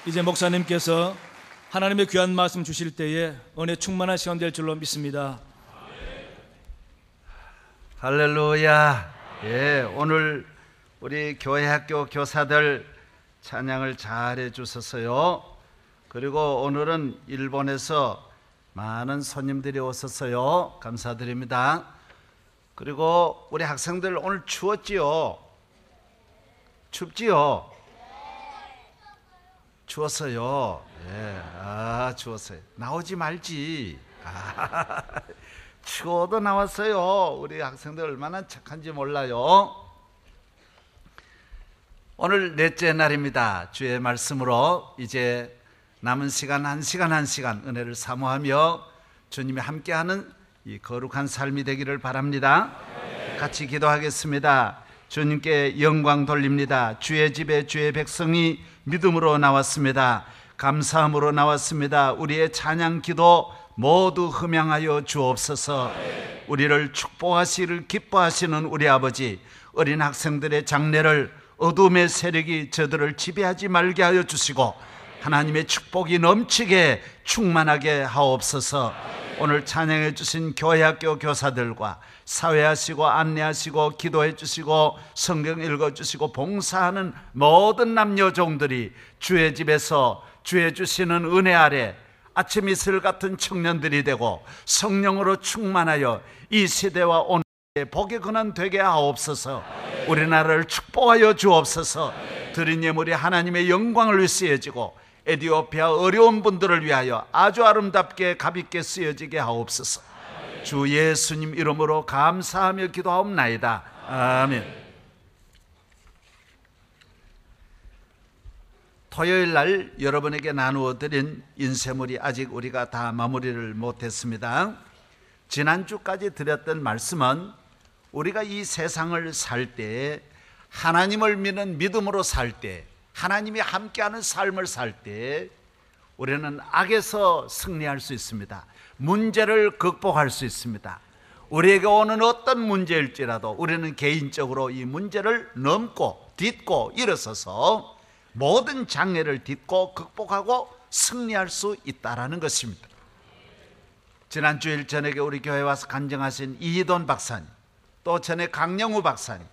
이제 목사님께서 하나님의 귀한 말씀 주실 때에 은혜 충만한 시간 될 줄로 믿습니다. 할렐루야. 예, 오늘 우리 교회 학교 교사들 찬양을 잘해 주셨어요. 그리고 오늘은 일본에서 많은 손님들이 오셨어요. 감사드립니다. 그리고 우리 학생들 오늘 추웠지요? 춥지요? 추웠어요. 예, 추웠어요. 나오지 말지. 추워도 나왔어요. 우리 학생들 얼마나 착한지 몰라요. 오늘 넷째 날입니다. 주의 말씀으로 이제 남은 시간 한 시간 은혜를 사모하며 주님이 함께하는 이 거룩한 삶이 되기를 바랍니다. 같이 기도하겠습니다. 주님께 영광 돌립니다. 주의 집에 주의 백성이 믿음으로 나왔습니다. 감사함으로 나왔습니다. 우리의 찬양 기도 모두 흠양하여 주옵소서. 우리를 축복하시기를 기뻐하시는 우리 아버지, 어린 학생들의 장래를 어둠의 세력이 저들을 지배하지 말게 하여 주시고 하나님의 축복이 넘치게 충만하게 하옵소서. 오늘 찬양해 주신 교회학교 교사들과 사회하시고 안내하시고 기도해 주시고 성경 읽어 주시고 봉사하는 모든 남녀 종들이 주의 집에서 주의 주시는 은혜 아래 아침 이슬 같은 청년들이 되고 성령으로 충만하여 이 시대와 오늘의 복의 근원 되게 하옵소서. 우리나라를 축복하여 주옵소서. 드린 예물이 하나님의 영광을 위해 쓰여지고 에티오피아 어려운 분들을 위하여 아주 아름답게 값있게 쓰여지게 하옵소서. 주 예수님 이름으로 감사하며 기도하옵나이다. 아멘. 토요일 날 여러분에게 나누어 드린 인쇄물이 아직 우리가 다 마무리를 못했습니다. 지난주까지 드렸던 말씀은 우리가 이 세상을 살 때, 하나님을 믿는 믿음으로 살 때, 하나님이 함께하는 삶을 살 때 우리는 악에서 승리할 수 있습니다. 문제를 극복할 수 있습니다. 우리에게 오는 어떤 문제일지라도 우리는 개인적으로 이 문제를 넘고 딛고 일어서서 모든 장애를 딛고 극복하고 승리할 수 있다는 것입니다. 지난 주일 저녁에 우리 교회에 와서 간증하신 이희돈 박사님, 또 전에 강영우 박사님,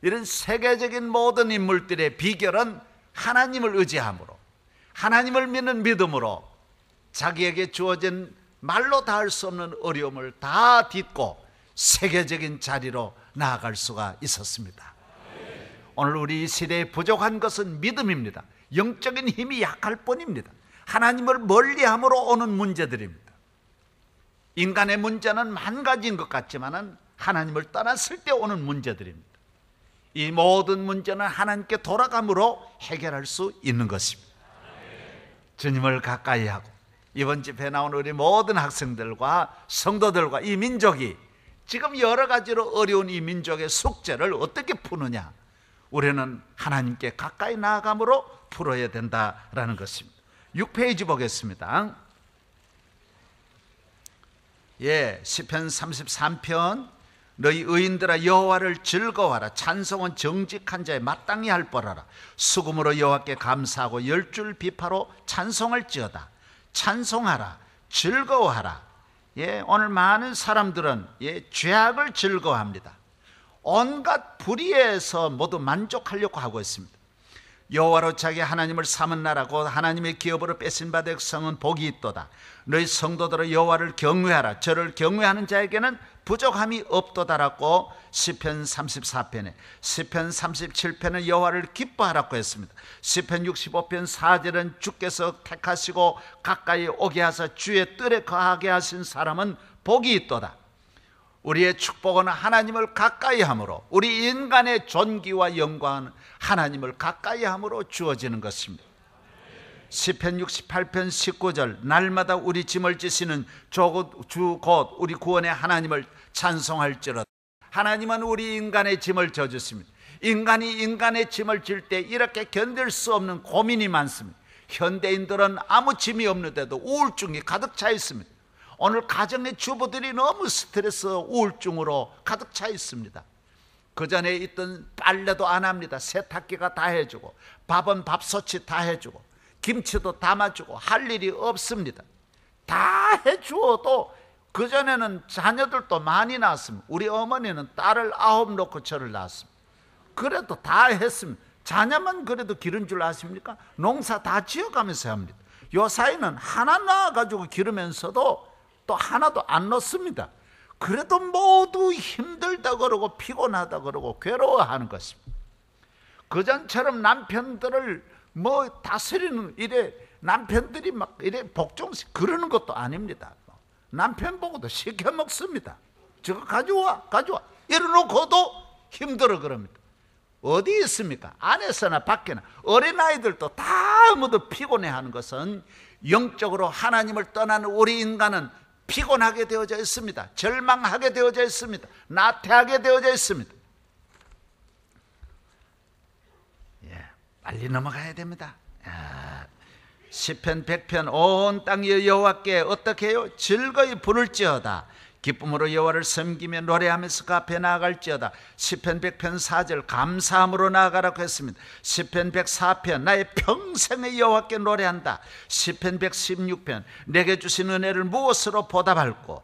이런 세계적인 모든 인물들의 비결은 하나님을 의지함으로, 하나님을 믿는 믿음으로 자기에게 주어진 말로 다 할 수 없는 어려움을 다 딛고 세계적인 자리로 나아갈 수가 있었습니다. 오늘 우리 이 시대에 부족한 것은 믿음입니다. 영적인 힘이 약할 뿐입니다. 하나님을 멀리함으로 오는 문제들입니다. 인간의 문제는 만 가지인 것 같지만 하나님을 떠났을 때 오는 문제들입니다. 이 모든 문제는 하나님께 돌아감으로 해결할 수 있는 것입니다. 주님을 가까이 하고 이번 집회에 나온 우리 모든 학생들과 성도들과 이 민족이 지금 여러 가지로 어려운 이 민족의 숙제를 어떻게 푸느냐, 우리는 하나님께 가까이 나아감으로 풀어야 된다라는 것입니다. 6페이지 보겠습니다. 시편 33편. 너희 의인들아 여호와를 즐거워하라. 찬송은 정직한 자의 마땅히 할 바라라. 수금으로 여호와께 감사하고 열줄 비파로 찬송할지어다. 찬송하라, 즐거워하라. 오늘 많은 사람들은 죄악을 즐거워합니다. 온갖 불의에서 모두 만족하려고 하고 있습니다. 여호와로 자기 하나님을 삼은 나라고 하나님의 기업으로 뺏은 바 백성은 복이 있도다. 너희 성도들아 여호와를 경외하라. 저를 경외하는 자에게는 부족함이 없도다라고 시편 34편에, 시편 37편은 여호와를 기뻐하라고 했습니다. 시편 65편 4절은 주께서 택하시고 가까이 오게 하사 주의 뜰에 거하게 하신 사람은 복이 있도다. 우리의 축복은 하나님을 가까이 함으로, 우리 인간의 존귀와 영광은 하나님을 가까이 함으로 주어지는 것입니다. 시편 68편 19절, 날마다 우리 짐을 지시는 주 곧 우리 구원의 하나님을 찬송할지로다. 하나님은 우리 인간의 짐을 져주십니다. 인간이 인간의 짐을 질 때 이렇게 견딜 수 없는 고민이 많습니다. 현대인들은 아무 짐이 없는데도 우울증이 가득 차 있습니다. 오늘 가정의 주부들이 너무 스트레스 우울증으로 가득 차 있습니다. 그 전에 있던 빨래도 안 합니다. 세탁기가 다 해주고, 밥은 밥솥이 다 해주고, 김치도 담아주고 할 일이 없습니다. 다 해주어도 그전에는 자녀들도 많이 낳았습니다. 우리 어머니는 딸을 9 놓고 저를 낳았습니다. 그래도 다 했습니다. 자녀만 그래도 기른 줄 아십니까? 농사 다 지어가면서 합니다. 요 사이는 하나 낳아가지고 기르면서도 또 하나도 안 넣습니다. 그래도 모두 힘들다 그러고 피곤하다 그러고 괴로워하는 것입니다. 그전처럼 남편들을 뭐 다스리는 이래 남편들이 막 이래 복종식 그러는 것도 아닙니다. 남편 보고도 시켜 먹습니다. 저거 가져와 이러놓고도 힘들어 그럽니다. 어디 있습니까? 안에서나 밖에나 어린아이들도 다 모두 피곤해하는 것은 영적으로 하나님을 떠난 우리 인간은 피곤하게 되어져 있습니다. 절망하게 되어져 있습니다. 나태하게 되어져 있습니다. 빨리 넘어가야 됩니다. 시편 100편 온 땅이 여호와께 어떻게 해요? 즐거이 부를지어다. 기쁨으로 여호와를 섬기며 노래하면서 그 앞에 나아갈지어다. 시편 100편 4절 감사함으로 나아가라고 했습니다. 시편 104편 나의 평생의 여호와께 노래한다. 시편 116편 내게 주신 은혜를 무엇으로 보답할꼬.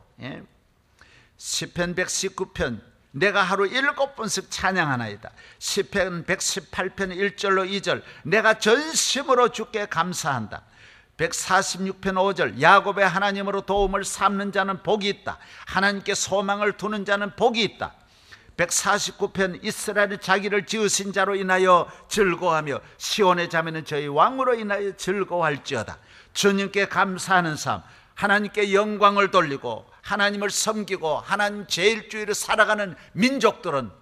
시편 119편 내가 하루 7번씩 찬양하나이다. 시편 118편 1절로 2절 내가 전심으로 주께 감사한다. 146편 5절 야곱의 하나님으로 도움을 삼는 자는 복이 있다. 하나님께 소망을 두는 자는 복이 있다. 149편 이스라엘이 자기를 지으신 자로 인하여 즐거워하며 시온의 자매는 저희 왕으로 인하여 즐거워할지어다. 주님께 감사하는 삶, 하나님께 영광을 돌리고 하나님을 섬기고 하나님 제일주의를 살아가는 민족들은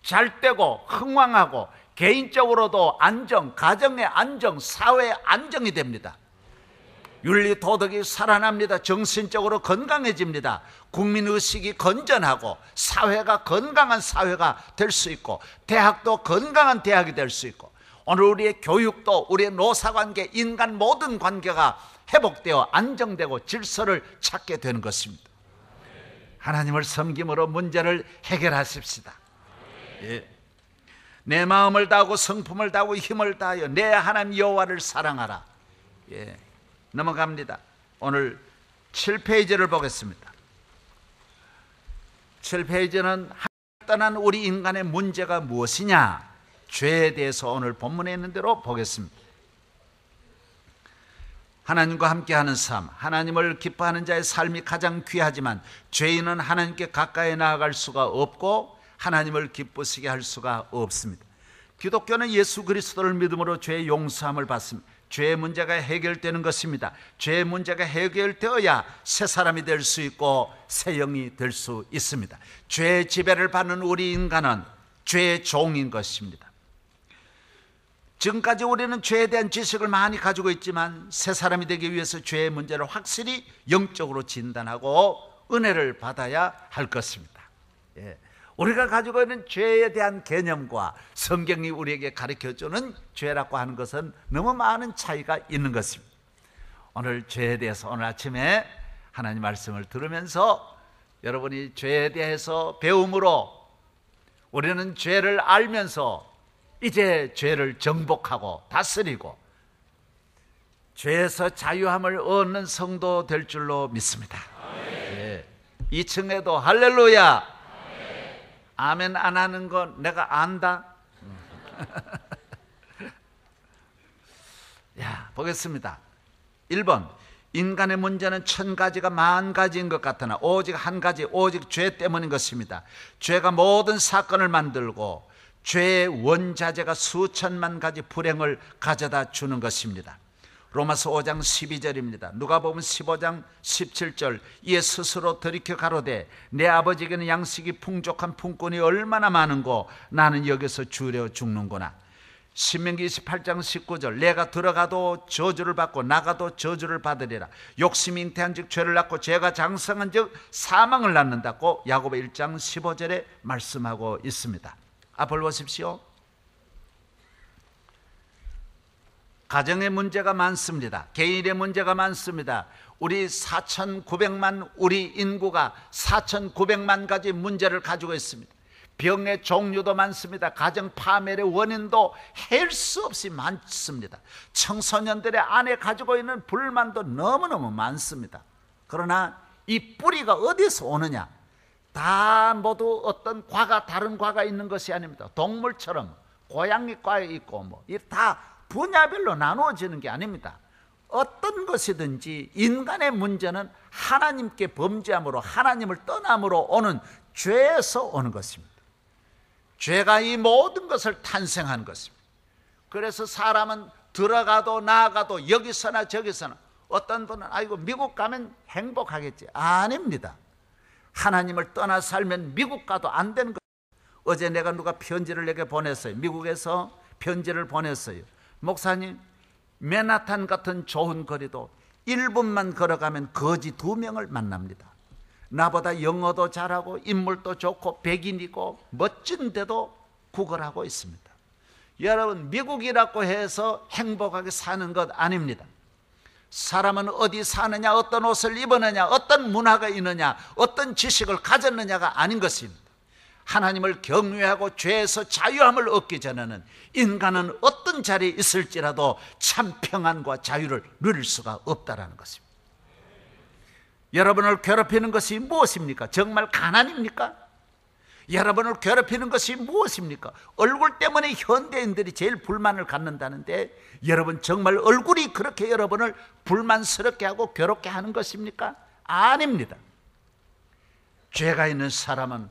잘되고 흥왕하고 개인적으로도 안정, 가정의 안정, 사회의 안정이 됩니다. 윤리 도덕이 살아납니다. 정신적으로 건강해집니다. 국민의식이 건전하고 사회가 건강한 사회가 될 수 있고 대학도 건강한 대학이 될 수 있고 오늘 우리의 교육도 우리의 노사관계 인간 모든 관계가 회복되어 안정되고 질서를 찾게 되는 것입니다. 하나님을 섬김으로 문제를 해결하십시다. 내 마음을 다하고 성품을 다하고 힘을 다하여 내 하나님 여호와를 사랑하라. 넘어갑니다. 오늘 7페이지를 보겠습니다. 7페이지는 하나님을 떠난 우리 인간의 문제가 무엇이냐, 죄에 대해서 오늘 본문에 있는 대로 보겠습니다. 하나님과 함께하는 삶, 하나님을 기뻐하는 자의 삶이 가장 귀하지만 죄인은 하나님께 가까이 나아갈 수가 없고 하나님을 기쁘시게 할 수가 없습니다. 기독교는 예수 그리스도를 믿음으로 죄의 용서함을 받습니다. 죄의 문제가 해결되는 것입니다. 죄의 문제가 해결되어야 새 사람이 될 수 있고 새 영이 될 수 있습니다. 죄의 지배를 받는 우리 인간은 죄의 종인 것입니다. 지금까지 우리는 죄에 대한 지식을 많이 가지고 있지만 새 사람이 되기 위해서 죄의 문제를 확실히 영적으로 진단하고 은혜를 받아야 할 것입니다. 우리가 가지고 있는 죄에 대한 개념과 성경이 우리에게 가르쳐주는 죄라고 하는 것은 너무 많은 차이가 있는 것입니다. 오늘 죄에 대해서 오늘 아침에 하나님 말씀을 들으면서 여러분이 죄에 대해서 배움으로 우리는 죄를 알면서 이제 죄를 정복하고 다스리고 죄에서 자유함을 얻는 성도 될 줄로 믿습니다. 2층에도 할렐루야 아멘 안 하는 건 내가 안다. 보겠습니다. 1번 인간의 문제는 1000가지가 10,000가지인 것 같으나 오직 한 가지, 오직 죄 때문인 것입니다. 죄가 모든 사건을 만들고 죄의 원자재가 수천만 가지 불행을 가져다 주는 것입니다. 로마서 5장 12절입니다. 누가복음 15장 17절 이에 스스로 돌이켜 가로되 내 아버지에게는 양식이 풍족한 품꾼이 얼마나 많은고 나는 여기서 주려 죽는구나. 신명기 28장 19절 내가 들어가도 저주를 받고 나가도 저주를 받으리라. 욕심이 잉태한 즉 죄를 낳고 죄가 장성한 즉 사망을 낳는다고 야고보 1장 15절에 말씀하고 있습니다. 앞을 보십시오. 가정의 문제가 많습니다. 개인의 문제가 많습니다. 우리 4,900만 우리 인구가 4,900만 가지 문제를 가지고 있습니다. 병의 종류도 많습니다. 가정 파멸의 원인도 헬 수 없이 많습니다. 청소년들의 안에 가지고 있는 불만도 너무너무 많습니다. 그러나 이 뿌리가 어디서 오느냐? 다 모두 어떤 과가, 다른 과가 있는 것이 아닙니다. 동물처럼 고양이과에 있고 다 분야별로 나누어지는 게 아닙니다. 어떤 것이든지 인간의 문제는 하나님께 범죄함으로, 하나님을 떠남으로 오는 죄에서 오는 것입니다. 죄가 이 모든 것을 탄생한 것입니다. 그래서 사람은 들어가도 나가도 여기서나 저기서나, 어떤 분은 아이고 미국 가면 행복하겠지. 아닙니다. 하나님을 떠나 살면 미국 가도 안 되는 거예요. 어제 내가 누가 편지를 내게 보냈어요. 미국에서 편지를 보냈어요. 목사님, 맨하탄 같은 좋은 거리도 1분만 걸어가면 거지 2명을 만납니다. 나보다 영어도 잘하고 인물도 좋고 백인이고 멋진데도 구걸하고 있습니다. 여러분, 미국이라고 해서 행복하게 사는 것 아닙니다. 사람은 어디 사느냐, 어떤 옷을 입었느냐, 어떤 문화가 있느냐, 어떤 지식을 가졌느냐가 아닌 것입니다. 하나님을 경외하고 죄에서 자유함을 얻기 전에는 인간은 어떤 자리에 있을지라도 참 평안과 자유를 누릴 수가 없다는 것입니다. 여러분을 괴롭히는 것이 무엇입니까? 정말 가난입니까? 여러분을 괴롭히는 것이 무엇입니까? 얼굴 때문에 현대인들이 제일 불만을 갖는다는데, 여러분 정말 얼굴이 그렇게 여러분을 불만스럽게 하고 괴롭게 하는 것입니까? 아닙니다. 죄가 있는 사람은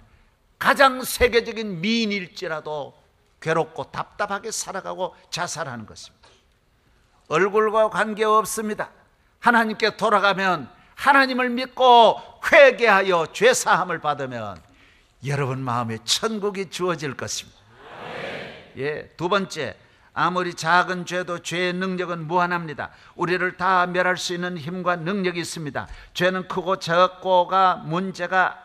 가장 세계적인 미인일지라도 괴롭고 답답하게 살아가고 자살하는 것입니다. 얼굴과 관계없습니다. 하나님께 돌아가면, 하나님을 믿고 회개하여 죄사함을 받으면 여러분 마음에 천국이 주어질 것입니다. 예, 두 번째, 아무리 작은 죄도 죄의 능력은 무한합니다. 우리를 다 멸할 수 있는 힘과 능력이 있습니다. 죄는 크고 적고가 문제가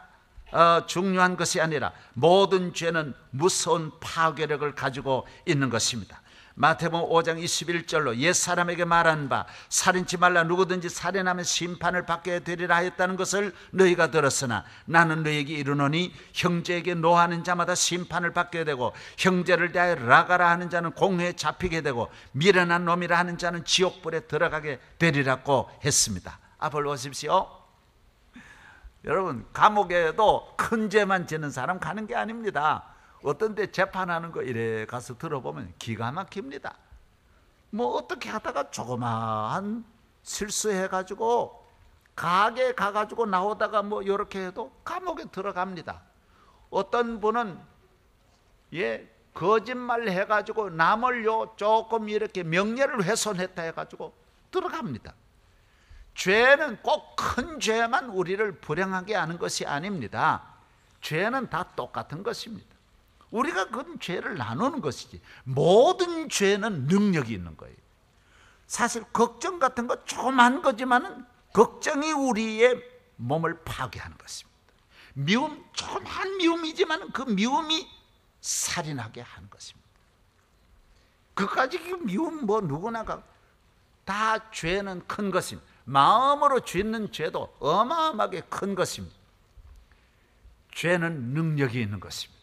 중요한 것이 아니라 모든 죄는 무서운 파괴력을 가지고 있는 것입니다. 마태복음 5장 21절로 옛사람에게 말한 바 살인치 말라, 누구든지 살인하면 심판을 받게 되리라 하였다는 것을 너희가 들었으나 나는 너희에게 이르노니 형제에게 노하는 자마다 심판을 받게 되고 형제를 대하여 라가라 하는 자는 공회에 잡히게 되고 미련한 놈이라 하는 자는 지옥불에 들어가게 되리라고 했습니다. 앞을 보십시오. 여러분, 감옥에도 큰 죄만 지는 사람 가는 게 아닙니다. 어떤 데 재판하는 거 이래 가서 들어보면 기가 막힙니다. 뭐 어떻게 하다가 조그마한 실수해가지고 가게 가가지고 나오다가 뭐 이렇게 해도 감옥에 들어갑니다. 어떤 분은 거짓말 해가지고 남을요 조금 이렇게 명예를 훼손했다 해가지고 들어갑니다. 죄는 꼭 큰 죄만 우리를 불행하게 하는 것이 아닙니다. 죄는 다 똑같은 것입니다. 우리가 그 죄를 나누는 것이지, 모든 죄는 능력이 있는 거예요. 사실 걱정 같은 거 조그만 거지만은 걱정이 우리의 몸을 파괴하는 것입니다. 미움, 조그만 미움이지만 그 미움이 살인하게 하는 것입니다. 그까지 그 미움 누구나가 다 죄는 큰 것입니다. 마음으로 짓는 죄도 어마어마하게 큰 것입니다. 죄는 능력이 있는 것입니다.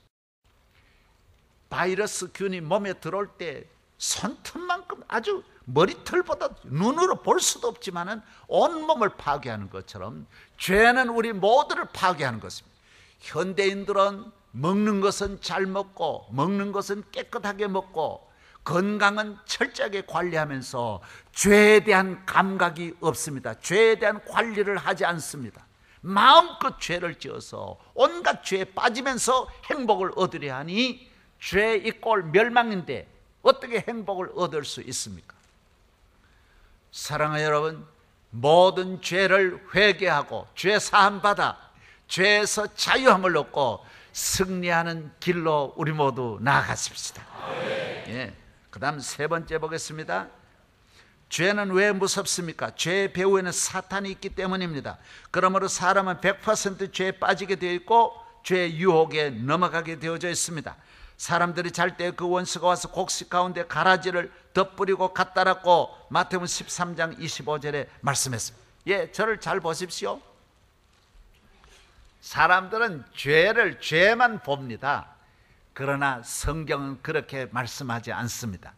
바이러스 균이 몸에 들어올 때 손톱만큼, 아주 머리털보다 눈으로 볼 수도 없지만은 온몸을 파괴하는 것처럼 죄는 우리 모두를 파괴하는 것입니다. 현대인들은 먹는 것은 잘 먹고, 먹는 것은 깨끗하게 먹고, 건강은 철저하게 관리하면서 죄에 대한 감각이 없습니다. 죄에 대한 관리를 하지 않습니다. 마음껏 죄를 지어서 온갖 죄에 빠지면서 행복을 얻으려 하니 죄 이꼴 멸망인데 어떻게 행복을 얻을 수 있습니까? 사랑하는 여러분, 모든 죄를 회개하고 죄 사함 받아 죄에서 자유함을 얻고 승리하는 길로 우리 모두 나아가십시다. 예. 그 다음 세 번째 보겠습니다. 죄는 왜 무섭습니까? 죄의 배후에는 사탄이 있기 때문입니다. 그러므로 사람은 100% 죄에 빠지게 되어 있고 죄의 유혹에 넘어가게 되어져 있습니다. 사람들이 잘 때 그 원수가 와서 곡식 가운데 가라지를 덧뿌리고 갖다랐고 마태복음 13장 25절에 말씀했습니다. 예, 저를 잘 보십시오. 사람들은 죄만 봅니다. 그러나 성경은 그렇게 말씀하지 않습니다.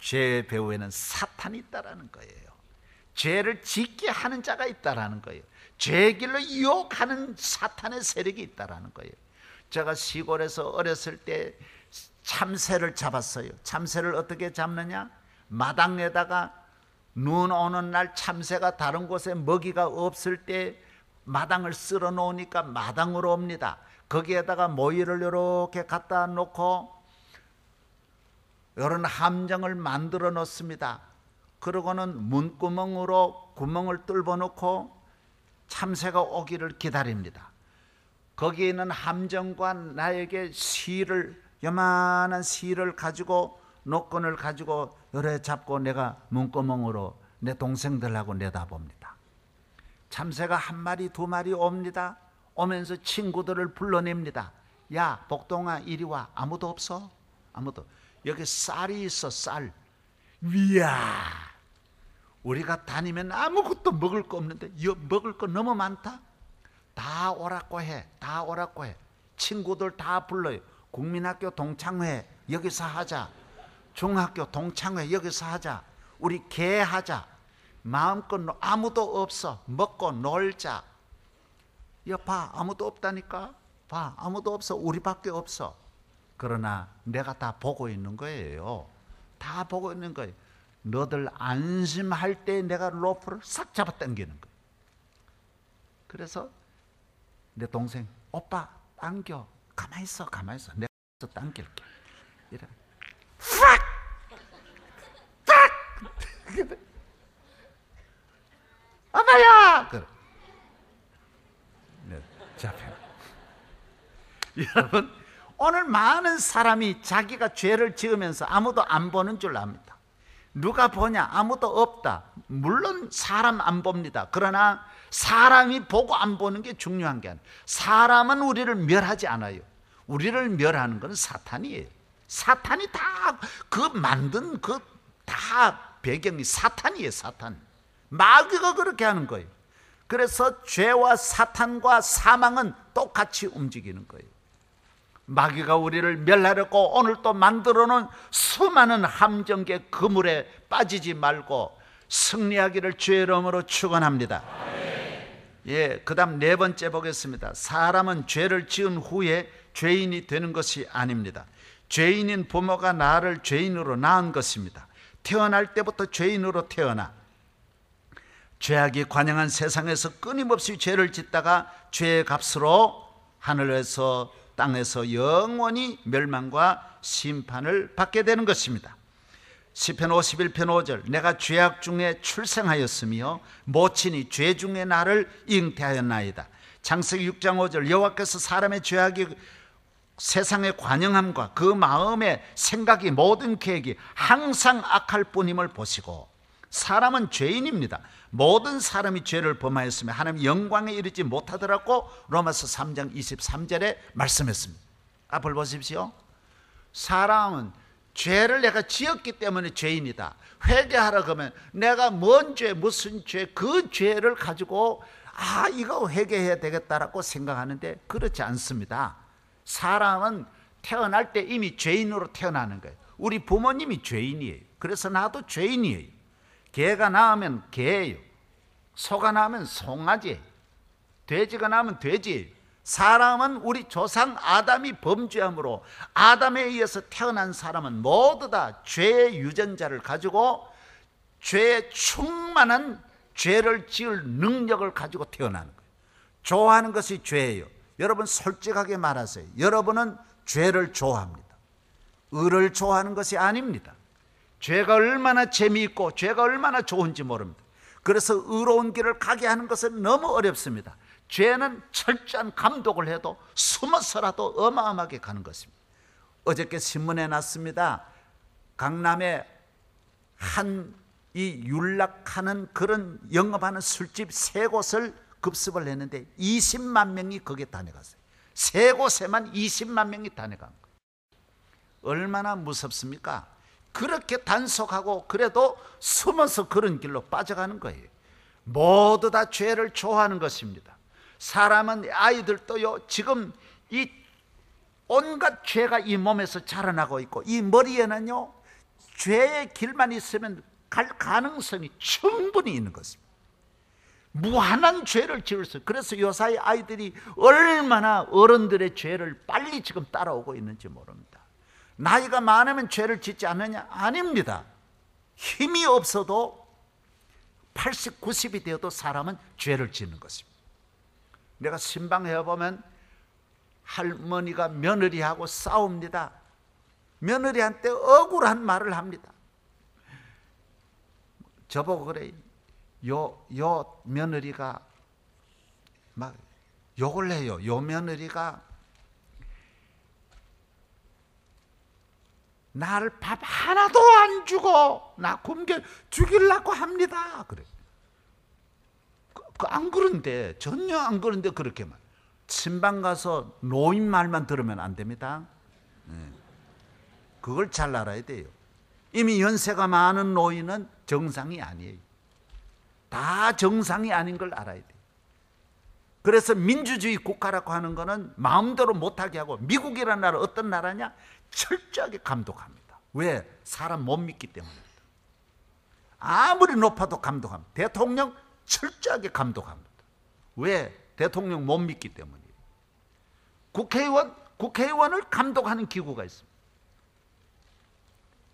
죄의 배후에는 사탄이 있다라는 거예요. 죄를 짓게 하는 자가 있다라는 거예요. 죄의 길로 유혹하는 사탄의 세력이 있다라는 거예요. 제가 시골에서 어렸을 때 참새를 잡았어요. 참새를 어떻게 잡느냐? 마당에다가 눈 오는 날 참새가 다른 곳에 먹이가 없을 때 마당을 쓸어 놓으니까 마당으로 옵니다. 거기에다가 모이를 이렇게 갖다 놓고 이런 함정을 만들어 놓습니다. 그러고는 문구멍으로 구멍을 뚫어 놓고 참새가 오기를 기다립니다. 거기에 있는 함정과 나에게 실을, 요만한 실을 가지고, 노끈을 가지고 요래 잡고 내가 문구멍으로 내 동생들하고 내다봅니다. 참새가 한 마리 두 마리 옵니다. 오면서 친구들을 불러냅니다. 야, 복동아 이리 와. 아무도 없어? 아무도. 여기 쌀이 있어, 쌀. 이야, 우리가 다니면 아무것도 먹을 거 없는데 먹을 거 너무 많다. 다 오라고 해. 다 오라고 해. 친구들 다 불러요. 국민학교 동창회 여기서 하자. 중학교 동창회 여기서 하자. 우리 개하자. 마음껏 아무도 없어. 먹고 놀자. 야, 봐, 아무도 없다니까. 봐, 아무도 없어. 우리밖에 없어. 그러나 내가 다 보고 있는 거예요. 다 보고 있는 거예요. 너들 안심할 때 내가 로프를 싹 잡아 당기는 거예요. 그래서 내 동생, 오빠 당겨. 가만히 있어, 가만히 있어. 내가 당길게. 이래. 팍! 팍! 아빠야! 그래. 네, 잡혀. 여러분, 오늘 많은 사람이 자기가 죄를 지으면서 아무도 안 보는 줄 압니다. 누가 보냐? 아무도 없다. 물론 사람 안 봅니다. 그러나 사람이 보고 안 보는 게 중요한 게 아니에요. 사람은 우리를 멸하지 않아요. 우리를 멸하는 건 사탄이에요. 사탄이 다 그 만든 그 다 배경이 사탄이에요. 사탄. 마귀가 그렇게 하는 거예요. 그래서 죄와 사탄과 사망은 똑같이 움직이는 거예요. 마귀가 우리를 멸하려고 오늘 또 만들어 놓은 수많은 함정계 그물에 빠지지 말고 승리하기를 주의 이름으로 축원합니다. 예, 그다음 네 번째 보겠습니다. 사람은 죄를 지은 후에 죄인이 되는 것이 아닙니다. 죄인인 부모가 나를 죄인으로 낳은 것입니다. 태어날 때부터 죄인으로 태어나 죄악이 관영한 세상에서 끊임없이 죄를 짓다가 죄의 값으로 하늘에서 땅에서 영원히 멸망과 심판을 받게 되는 것입니다. 시편 51편 5절 내가 죄악 중에 출생하였으며 모친이 죄 중에 나를 잉태하였나이다. 창세기 6장 5절 여호와께서 사람의 죄악이 세상의 관영함과 그 마음의 생각이 모든 계획이 항상 악할 뿐임을 보시고 사람은 죄인입니다. 모든 사람이 죄를 범하였으며 하나님 영광에 이르지 못하더라고 로마서 3장 23절에 말씀했습니다. 앞을 보십시오. 사람은 죄를 내가 지었기 때문에 죄인이다. 회개하라 그러면 내가 뭔 죄, 무슨 죄, 그 죄를 가지고 이거 회개해야 되겠다라고 생각하는데 그렇지 않습니다. 사람은 태어날 때 이미 죄인으로 태어나는 거예요. 우리 부모님이 죄인이에요. 그래서 나도 죄인이에요. 개가 낳으면 개예요. 소가 낳으면 송아지예요. 돼지가 낳으면 돼지예요. 사람은 우리 조상 아담이 범죄함으로 아담에 의해서 태어난 사람은 모두 다 죄의 유전자를 가지고 죄에 충만한 죄를 지을 능력을 가지고 태어나는 거예요. 좋아하는 것이 죄예요. 여러분 솔직하게 말하세요. 여러분은 죄를 좋아합니다. 의를 좋아하는 것이 아닙니다. 죄가 얼마나 재미있고 죄가 얼마나 좋은지 모릅니다. 그래서 의로운 길을 가게 하는 것은 너무 어렵습니다. 죄는 철저한 감독을 해도 숨어서라도 어마어마하게 가는 것입니다. 어저께 신문에 났습니다. 강남에 이 윤락하는 그런 영업하는 술집 세 곳을 급습을 했는데 20만 명이 거기에 다녀갔어요. 세 곳에만 20만 명이 다녀간 거예요. 얼마나 무섭습니까? 그렇게 단속하고 그래도 숨어서 그런 길로 빠져가는 거예요. 모두 다 죄를 좋아하는 것입니다. 사람은 아이들도요 지금 이 온갖 죄가 이 몸에서 자라나고 있고, 이 머리에는요 죄의 길만 있으면 갈 가능성이 충분히 있는 것입니다. 무한한 죄를 지을 수. 그래서 요사이 아이들이 얼마나 어른들의 죄를 빨리 지금 따라오고 있는지 모릅니다. 나이가 많으면 죄를 짓지 않느냐? 아닙니다. 힘이 없어도 80, 90이 되어도 사람은 죄를 짓는 것입니다. 내가 신방해 보면 할머니가 며느리하고 싸웁니다. 며느리한테 억울한 말을 합니다. 저보고 그래, 요 며느리가 막 욕을 해요. 요 며느리가 나를 밥 하나도 안 주고 나 굶겨 죽이려고 합니다. 그래. 안 그런데, 전혀 안 그런데 그렇게 말. 친방 가서 노인 말만 들으면 안 됩니다. 그걸 잘 알아야 돼요. 이미 연세가 많은 노인은 정상이 아니에요. 다 정상이 아닌 걸 알아야 돼요. 그래서 민주주의 국가라고 하는 거는 마음대로 못하게 하고, 미국이라는 나라 어떤 나라냐? 철저하게 감독합니다. 왜? 사람 못 믿기 때문입니다. 아무리 높아도 감독합니다. 대통령 철저하게 감독합니다. 왜? 대통령 못 믿기 때문이에요. 국회의원을 감독하는 기구가 있습니다.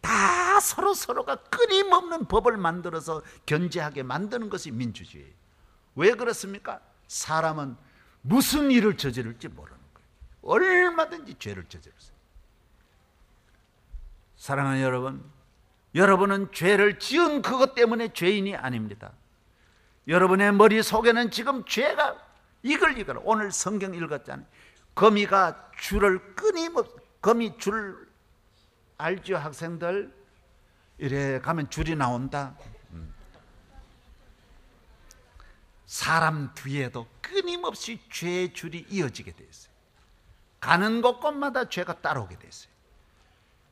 다 서로가 끊임없는 법을 만들어서 견제하게 만드는 것이 민주주의예요. 왜 그렇습니까? 사람은 무슨 일을 저지를지 모르는 거예요. 얼마든지 죄를 저질렀어요. 사랑하는 여러분, 여러분은 죄를 지은 그것 때문에 죄인이 아닙니다. 여러분의 머릿속에는 지금 죄가 이글이글. 오늘 성경 읽었잖아요. 거미가 줄을 끊임없이, 거미 줄 알죠, 학생들? 이래 가면 줄이 나온다. 사람 뒤에도 끊임없이 죄의 줄이 이어지게 돼 있어요. 가는 곳곳마다 죄가 따라오게 돼 있어요.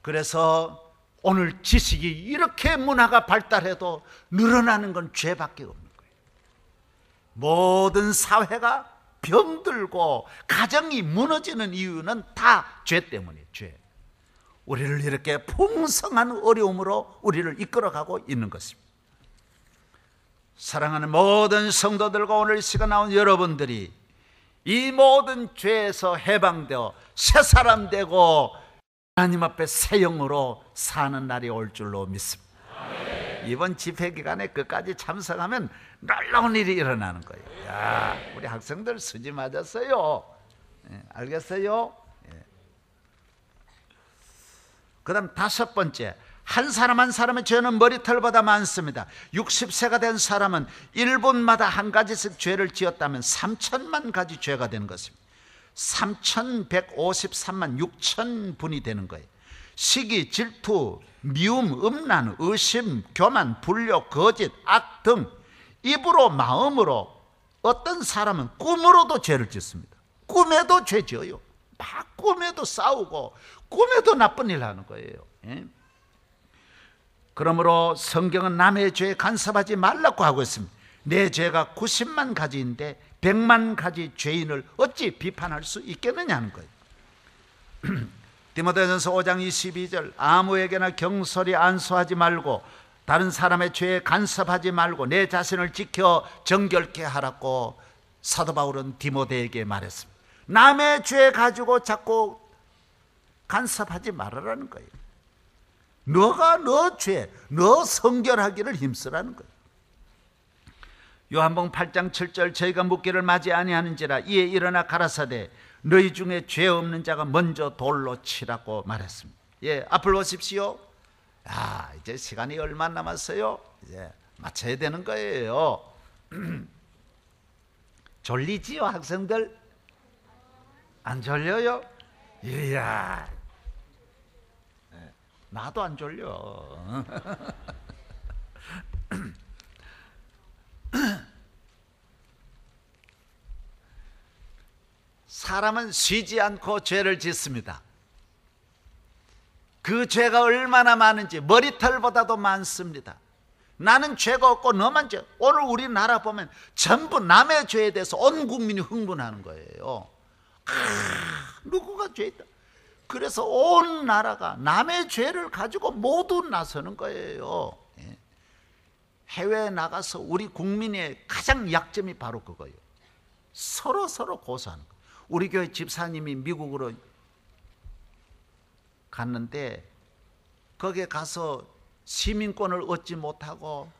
그래서 오늘 지식이 이렇게 문화가 발달해도 늘어나는 건 죄밖에 없는 거예요. 모든 사회가 병들고 가정이 무너지는 이유는 다 죄 때문이에요. 죄. 우리를 이렇게 풍성한 어려움으로 우리를 이끌어가고 있는 것입니다. 사랑하는 모든 성도들과 오늘 시간 나온 여러분들이 이 모든 죄에서 해방되어 새 사람 되고 하나님 앞에 새 영으로 사는 날이 올 줄로 믿습니다. 이번 집회 기간에 끝까지 참석하면 놀라운 일이 일어나는 거예요. 야, 우리 학생들 수지 맞았어요. 알겠어요? 그 다음 5번째, 한 사람 한 사람의 죄는 머리털보다 많습니다. 60세가 된 사람은 1분마다 한 가지씩 죄를 지었다면 3천만 가지 죄가 되는 것입니다. 3,153만 6천 분이 되는 거예요. 시기, 질투, 미움, 음란, 의심, 교만, 불효, 거짓, 악 등 입으로, 마음으로, 어떤 사람은 꿈으로도 죄를 짓습니다. 꿈에도 죄 지어요. 막 꿈에도 싸우고 꿈에도 나쁜 일 하는 거예요. 그러므로 성경은 남의 죄에 간섭하지 말라고 하고 있습니다. 내 죄가 90만 가지인데 100만 가지 죄인을 어찌 비판할 수 있겠느냐는 거예요. 디모데전서 5장 22절, 아무에게나 경솔히 안수하지 말고 다른 사람의 죄에 간섭하지 말고 내 자신을 지켜 정결케 하라고 사도 바울은 디모데에게 말했습니다. 남의 죄 가지고 자꾸 간섭하지 말아라는 거예요. 너가 너 죄, 너 성결하기를 힘쓰라는 거예요. 요한복음 8장 7절, 저희가 묻기를 맞이 아니하는지라 이에 일어나 가라사대 너희 중에 죄 없는 자가 먼저 돌로 치라고 말했습니다. 예, 앞을 보십시오. 야, 이제 시간이 얼마 남았어요? 이제 맞춰야 되는 거예요. 졸리지요, 학생들? 안 졸려요? 이야, 나도 안 졸려. 사람은 쉬지 않고 죄를 짓습니다. 그 죄가 얼마나 많은지 머리털보다도 많습니다. 나는 죄가 없고 너만 죄. 오늘 우리나라 보면 전부 남의 죄에 대해서 온 국민이 흥분하는 거예요. 누구가 죄 있다. 그래서 온 나라가 남의 죄를 가지고 모두 나서는 거예요. 해외에 나가서 우리 국민의 가장 약점이 바로 그거예요. 서로 고소하는 거예요. 우리 교회 집사님이 미국으로 갔는데 거기에 가서 시민권을 얻지 못하고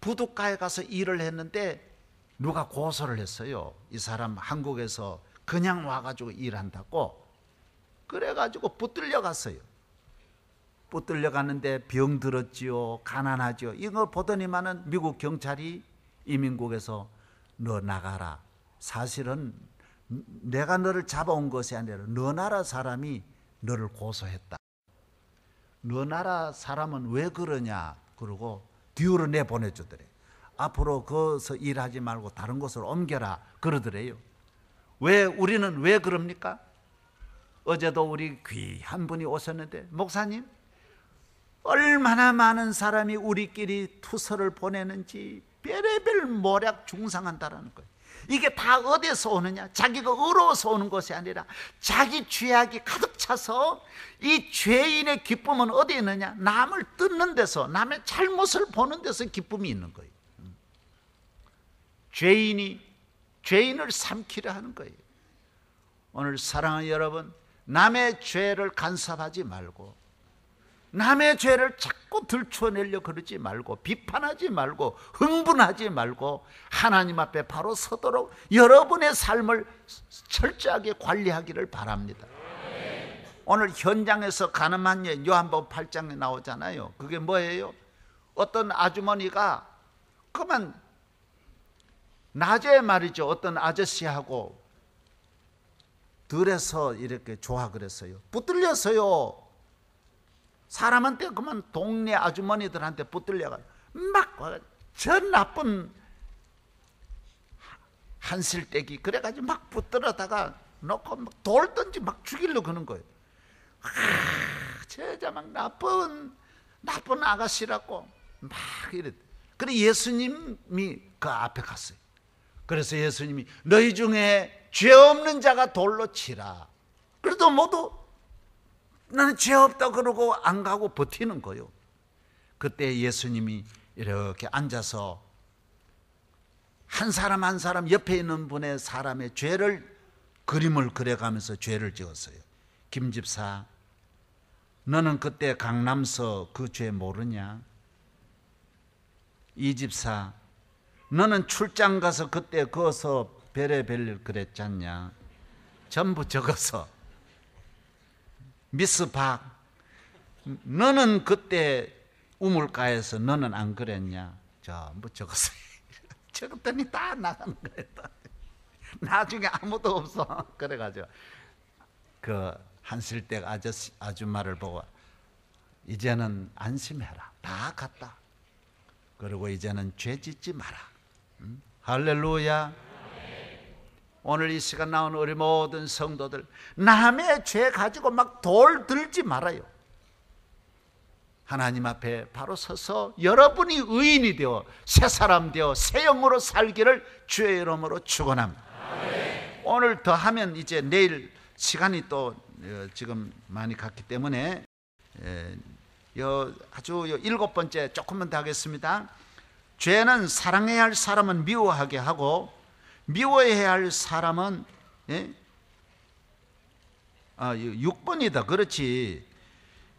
부둣가에 가서 일을 했는데 누가 고소를 했어요. 이 사람 한국에서 그냥 와가지고 일한다고. 그래가지고 붙들려 갔어요. 붙들려 갔는데 병 들었지요, 가난하지요. 이걸 보더니만은 미국 경찰이 이민국에서 너 나가라. 사실은 내가 너를 잡아온 것이 아니라 너 나라 사람이 너를 고소했다. 너 나라 사람은 왜 그러냐? 그러고 뒤로 내보내주더래. 앞으로 거기서 일하지 말고 다른 곳으로 옮겨라 그러더래요. 왜 우리는 왜 그럽니까? 어제도 우리 귀한 분이 오셨는데, 목사님 얼마나 많은 사람이 우리끼리 투서를 보내는지 별의별 모략 중상한다라는 거예요. 이게 다 어디서 오느냐? 자기가 의로워서 오는 것이 아니라 자기 죄악이 가득 차서, 이 죄인의 기쁨은 어디에 있느냐? 남을 뜯는 데서, 남의 잘못을 보는 데서 기쁨이 있는 거예요. 죄인을 삼키려 하는 거예요. 오늘 사랑하는 여러분, 남의 죄를 간섭하지 말고, 남의 죄를 자꾸 들춰내려 그러지 말고, 비판하지 말고, 흥분하지 말고 하나님 앞에 바로 서도록 여러분의 삶을 철저하게 관리하기를 바랍니다. 오늘 현장에서 가늠한 여인, 요한복음 8장에 나오잖아요. 그게 뭐예요? 어떤 아주머니가 그만 낮에 말이죠, 어떤 아저씨하고 들에서 이렇게 좋아 그랬어요. 붙들렸어요. 사람한테 그만 동네 아주머니들한테 붙들려가지고 막 저 나쁜 한실떼기 그래가지고 막 붙들어다가 놓고 막 돌 던지 막 죽이려고 하는 거예요. 저 막 나쁜 아가씨라고 막 이랬. 그래 예수님이 그 앞에 갔어요. 그래서 예수님이 너희 중에 죄 없는 자가 돌로 치라. 그래도 모두 나는 죄 없다 그러고 안 가고 버티는 거예요. 그때 예수님이 이렇게 앉아서 한 사람 한 사람 옆에 있는 분의 사람의 죄를 그림을 그려가면서 죄를 지었어요. 김 집사, 너는 그때 강남서 그 죄 모르냐? 이 집사, 너는 출장 가서 그때 거기서 별의별 그랬잖냐? 전부 적어서. 미스 박, 너는 그때 우물가에서 너는 안 그랬냐? 전부 적었어요. 적었더니 다 나가는 거예요. 나중에 아무도 없어. 그래가지고 그 한실댁 아줌마를 보고 이제는 안심해라. 다 갔다. 그리고 이제는 죄 짓지 마라. 할렐루야. 오늘 이 시간 나오는 우리 모든 성도들, 남의 죄 가지고 막 돌 들지 말아요. 하나님 앞에 바로 서서 여러분이 의인이 되어 새 사람 되어 새 영으로 살기를 주의 이름으로 축원합니다. 오늘 더 하면 이제 내일 시간이 또 지금 많이 갔기 때문에 아주 7번째 조금만 더 하겠습니다. 죄는 사랑해야 할 사람은 미워하게 하고 미워해야 할 사람은 6번이다. 그렇지.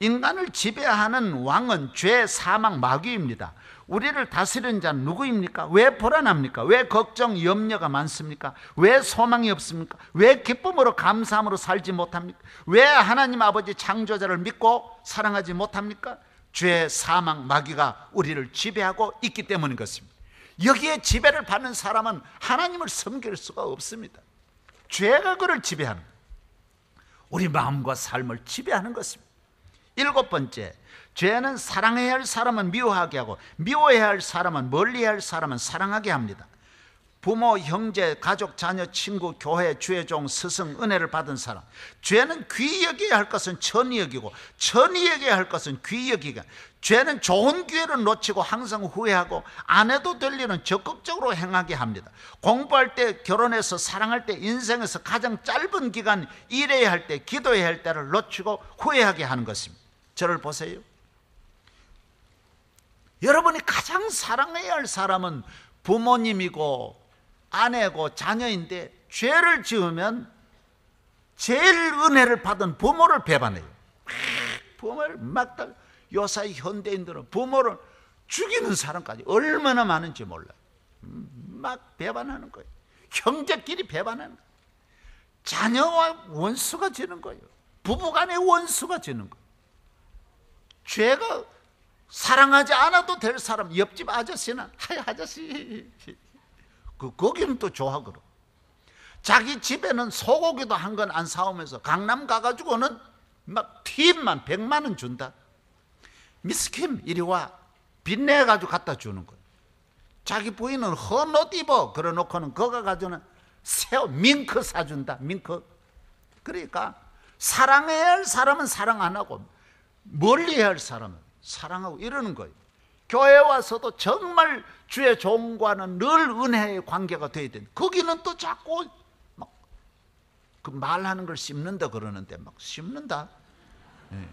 인간을 지배하는 왕은 죄, 사망, 마귀입니다. 우리를 다스리는 자는 누구입니까? 왜 불안합니까? 왜 걱정, 염려가 많습니까? 왜 소망이 없습니까? 왜 기쁨으로 감사함으로 살지 못합니까? 왜 하나님 아버지 창조자를 믿고 사랑하지 못합니까? 죄, 사망, 마귀가 우리를 지배하고 있기 때문인 것입니다. 여기에 지배를 받는 사람은 하나님을 섬길 수가 없습니다. 죄가 그를 지배하는 거예요. 우리 마음과 삶을 지배하는 것입니다. 7번째, 죄는 사랑해야 할 사람은 미워하게 하고 미워해야 할 사람은 멀리해야 할 사람은 사랑하게 합니다. 부모, 형제, 가족, 자녀, 친구, 교회, 주의 종, 스승, 은혜를 받은 사람. 죄는 귀히 여겨야 할 것은 천히 여기고 천히 여겨야 할 것은 귀히 여기가. 죄는 좋은 기회를 놓치고 항상 후회하고 안 해도 될 일은 적극적으로 행하게 합니다. 공부할 때, 결혼해서, 사랑할 때, 인생에서 가장 짧은 기간 일해야 할 때, 기도해야 할 때를 놓치고 후회하게 하는 것입니다. 저를 보세요. 여러분이 가장 사랑해야 할 사람은 부모님이고 아내고 자녀인데, 죄를 지으면 제일 은혜를 받은 부모를 배반해요. 부모를 막 요사이 현대인들은 부모를 죽이는 사람까지 얼마나 많은지 몰라요. 막 배반하는 거예요. 형제끼리 배반하는 거예요. 자녀와 원수가 지는 거예요. 부부간의 원수가 지는 거예요. 죄가 사랑하지 않아도 될 사람, 옆집 아저씨는 하이 아저씨, 거기는 또 좋아하거든. 자기 집에는 소고기도 한 건 안 사오면서 강남 가가지고는 막 팁만 100만 원 준다. 미스 킴 이리 와, 빚내가지고 갖다 주는 거예요. 자기 부인은 헌 옷 입어 그래놓고는 거가 가지고는 새 밍크 사준다. 밍크. 그러니까 사랑해야 할 사람은 사랑 안 하고 멀리해야 할 사람은 사랑하고 이러는 거예요. 교회 와서도 정말 주의 종과는 늘 은혜의 관계가 돼야 되는데, 거기는 또 자꾸 막 그 말하는 걸 씹는다 그러는데 막 씹는다. 네.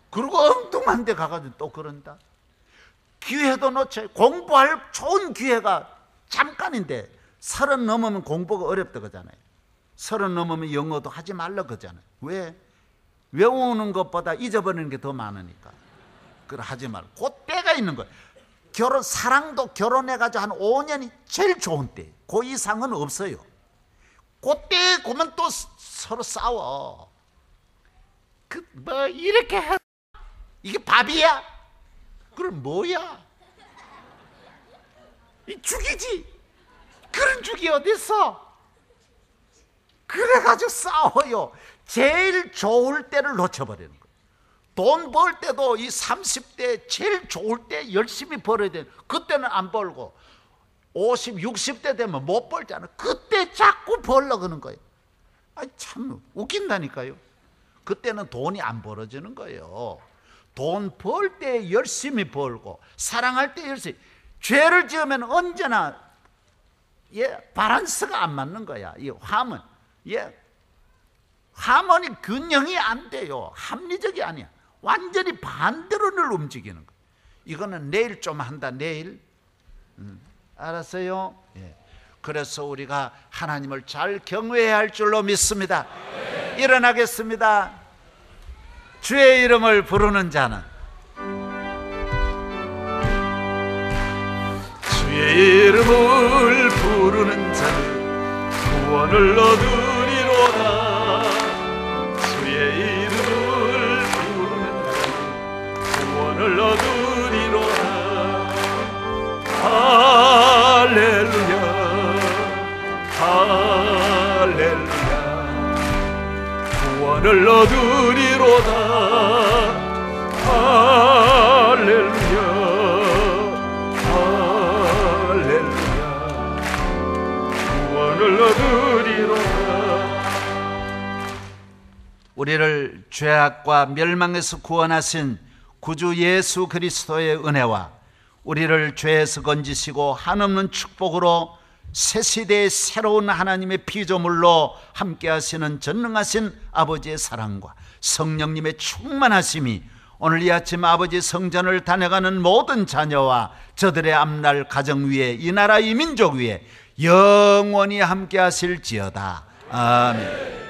그리고 엉뚱한 데 가가지고 또 그런다. 기회도 놓쳐요. 공부할 좋은 기회가 잠깐인데 30 넘으면 공부가 어렵다 그러잖아요. 30 넘으면 영어도 하지 말라 그러잖아요. 왜? 외우는 것보다 잊어버리는 게 더 많으니까. 그걸 하지 말고. 그 때가 있는 거예요. 사랑도 결혼해가지고 한 5년이 제일 좋은 때. 그 이상은 없어요. 그때 보면 또 서로 싸워. 이렇게 해. 이게 밥이야? 그럼 뭐야? 이 죽이지. 그런 죽이 어딨어? 그래가지고 싸워요. 제일 좋을 때를 놓쳐버리는 거예요. 돈 벌 때도 이 30대 제일 좋을 때 열심히 벌어야 돼. 그때는 안 벌고 50, 60대 되면 못 벌잖아. 그때 자꾸 벌려고 하는 거예요. 참 웃긴다니까요. 그때는 돈이 안 벌어지는 거예요. 돈 벌 때 열심히 벌고 사랑할 때 열심히. 죄를 지으면 언제나 밸런스가 안 맞는 거야. 이 화문. 하모니 균형이 안 돼요. 합리적이 아니야. 완전히 반대로 늘 움직이는 거예요. 이거는 내일 좀 한다. 내일. 알았어요? 그래서 우리가 하나님을 잘 경외해야 할 줄로 믿습니다. 일어나겠습니다. 주의 이름을 부르는 자는, 주의 이름을 부르는 자는 구원을 얻으리로다. 주의 이름을 부르는 자는 구원을 얻으리로다. 할렐루야, 할렐루야. 구원을 얻으리로다. 할렐루야, 할렐루야. 구원을 얻으리로다. 우리를 죄악과 멸망에서 구원하신 구주 예수 그리스도의 은혜와 우리를 죄에서 건지시고 한없는 축복으로 새 시대의 새로운 하나님의 피조물로 함께 하시는 전능하신 아버지의 사랑과 성령님의 충만하심이 오늘 이 아침 아버지 성전을 다녀가는 모든 자녀와 저들의 앞날 가정 위에, 이 나라 이 민족 위에 영원히 함께 하실지어다. 아멘.